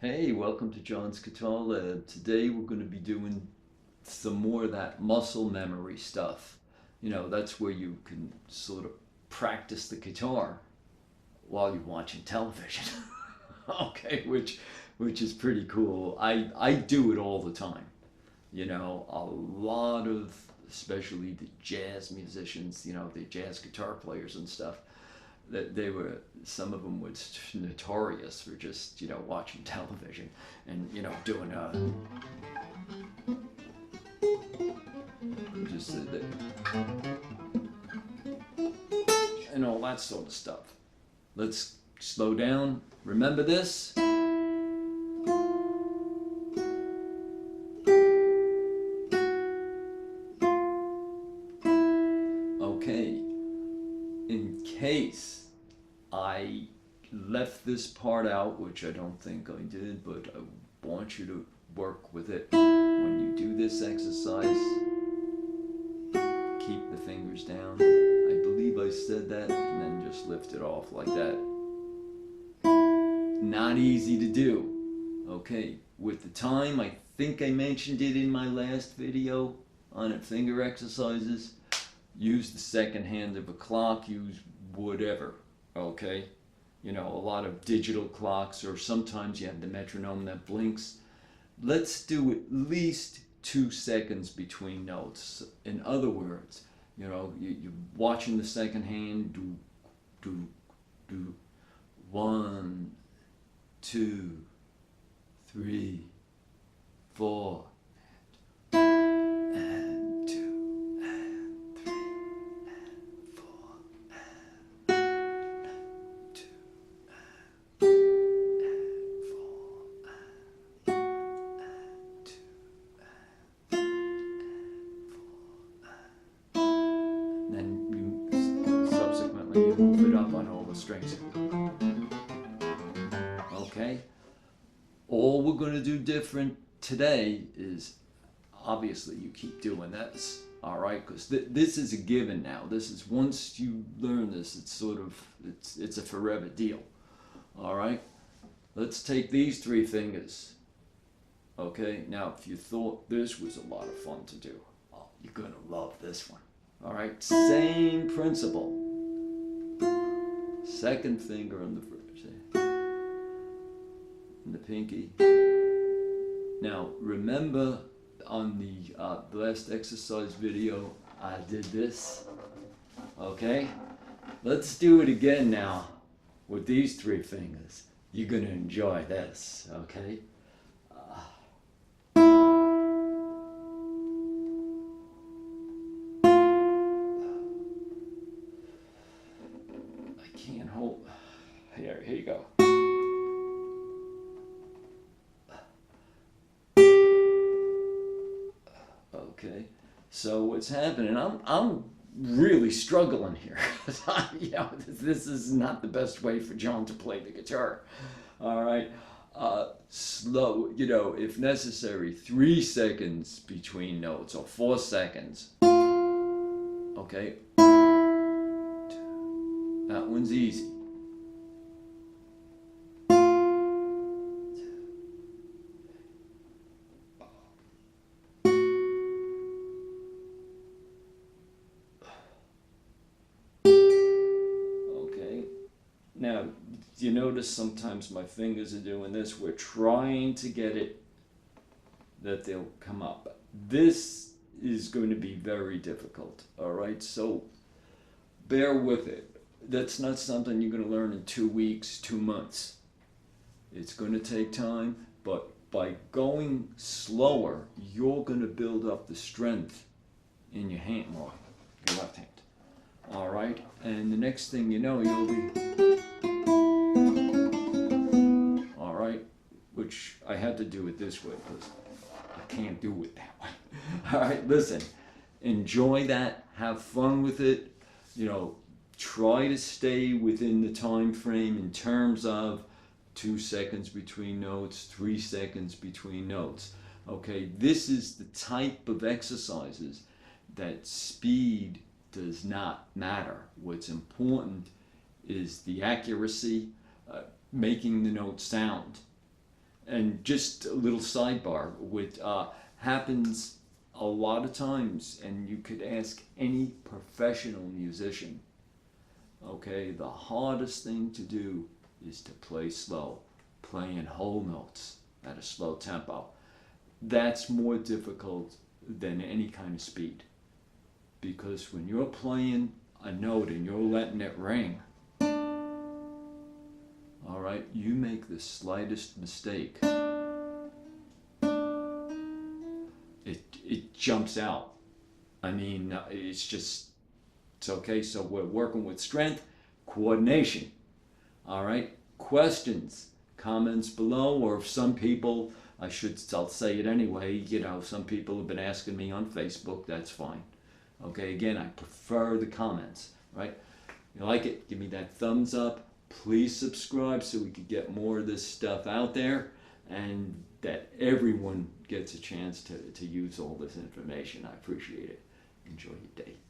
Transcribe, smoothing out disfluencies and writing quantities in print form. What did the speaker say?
Hey, welcome to John's Guitar Lab. Today we're going to be doing some more of that muscle memory stuff. You know, that's where you can sort of practice the guitar while you're watching television. Okay, which is pretty cool. I do it all the time. You know, a lot of especially the jazz musicians, the jazz guitar players and stuff, that they were, some of them was notorious for just watching television and doing just and all that sort of stuff. Let's slow down. Remember this. Okay, in case I left this part out, which I don't think I did, but I want you to work with it. When you do this exercise, keep the fingers down. I believe I said that, and then just lift it off like that. Not easy to do. Okay, with the time, I think I mentioned it in my last video on finger exercises. Use the second hand of a clock, use whatever, okay? A lot of digital clocks, or sometimes you have the metronome that blinks. Let's do at least 2 seconds between notes. In other words, you're watching the second hand, do 1, 2, 3, 4. Then you subsequently you move it up on all the strings. Okay? All we're going to do different today is, obviously you keep doing this, all right? Because this is a given now. This is, once you learn this, it's sort of, it's a forever deal, all right? Let's take these 3 fingers. Okay, now if you thought this was a lot of fun to do, oh, you're going to love this one. All right, same principle. Second finger on the first, and the pinky. Now remember, on the last exercise video, I did this. Okay, let's do it again now with these 3 fingers. You're gonna enjoy this. Okay. Can't hold. Here you go. Okay, so what's happening? I'm really struggling here. This is not the best way for John to play the guitar. All right, slow. If necessary, 3 seconds between notes, or 4 seconds. Okay. That one's easy. Okay. Now, you notice sometimes my fingers are doing this. We're trying to get it that they'll come up. This is going to be very difficult, all right? So bear with it. That's not something you're going to learn in 2 weeks, 2 months. It's going to take time, but by going slower, you're going to build up the strength in your hand, well, your left hand. All right, and the next thing you know, you'll be, all right, which I had to do it this way because I can't do it that way. All right, listen, enjoy that, have fun with it, try to stay within the time frame in terms of 2 seconds between notes, 3 seconds between notes. Okay, this is the type of exercises that speed does not matter. What's important is the accuracy, making the note sound. And just a little sidebar, which happens a lot of times, and you could ask any professional musician, okay, the hardest thing to do is to play slow, playing whole notes at a slow tempo. That's more difficult than any kind of speed, because when you're playing a note and you're letting it ring, all right, you make the slightest mistake, it jumps out. I mean, it's okay. So we're working with strength, coordination. All right, questions, comments below, or if some people, I'll say it anyway, some people have been asking me on Facebook, that's fine. Okay, again, I prefer the comments, right? If you like it, give me that thumbs up. Please subscribe so we can get more of this stuff out there and that everyone gets a chance to use all this information. I appreciate it. Enjoy your day.